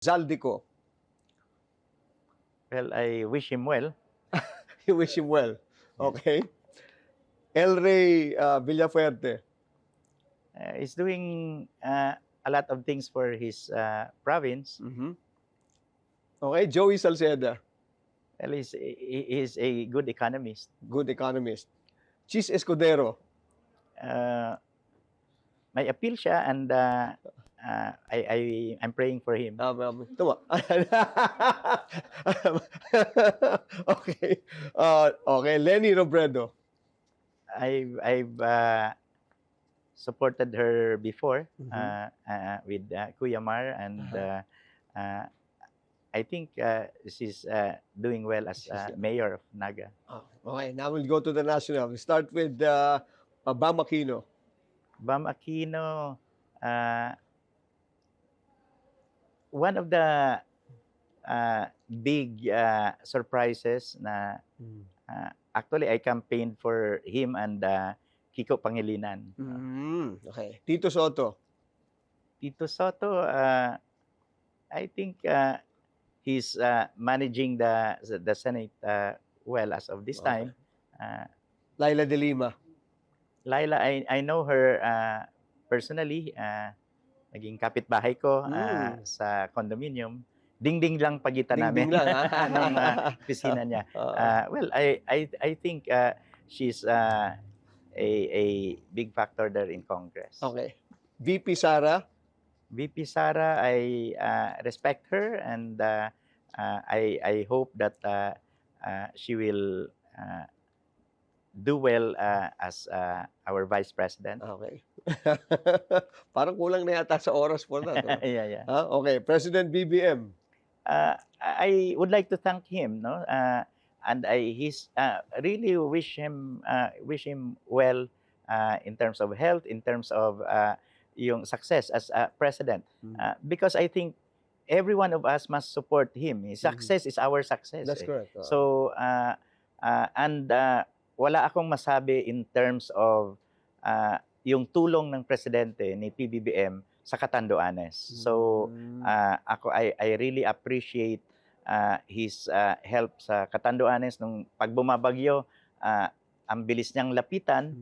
Zaldico. Well, I wish him well. You wish him well. Okay. El Rey Villafuerte. He's doing a lot of things for his province. Okay. Joey Salceda. Well, he's a good economist. Good economist. Chis Escudero. May appeal siya, and I'm praying for him. Tama. Okay. Okay. Lenny Robredo. I've supported her before with Kuya Mar, and I think she's doing well as mayor of Naga. Okay, now we'll go to the national. We start with Bam Aquino. Bam Aquino, one of the big surprises na actually I campaigned for him and Kiko Pangilinan. Okay. Tito Soto. Tito Soto, I think he's managing the Senate well as of this time. Laila de Lima. Laila, I know her personally. Naging kapitbahay ko sa condominium. Ding-ding lang pagitan namin ng opisina niya. Well, I think she's a big factor there in Congress. Okay. VP Sara. VP Sara, I respect her, and I hope that she will do well as our Vice President. Okay. Parang kulang na yata sa oras po na. No? Yeah. Okay. President BBM. I would like to thank him, no, and I really wish him well in terms of health, in terms of yung success as president, because I think every one of us must support him. His success is our success. That's correct. So and wala akong masabi in terms of yung tulong ng presidente ni PBBM sa Catanduanes. So I really appreciate his help sa Catanduanes nung pag bumabagyo, ang bilis niyang lapitan.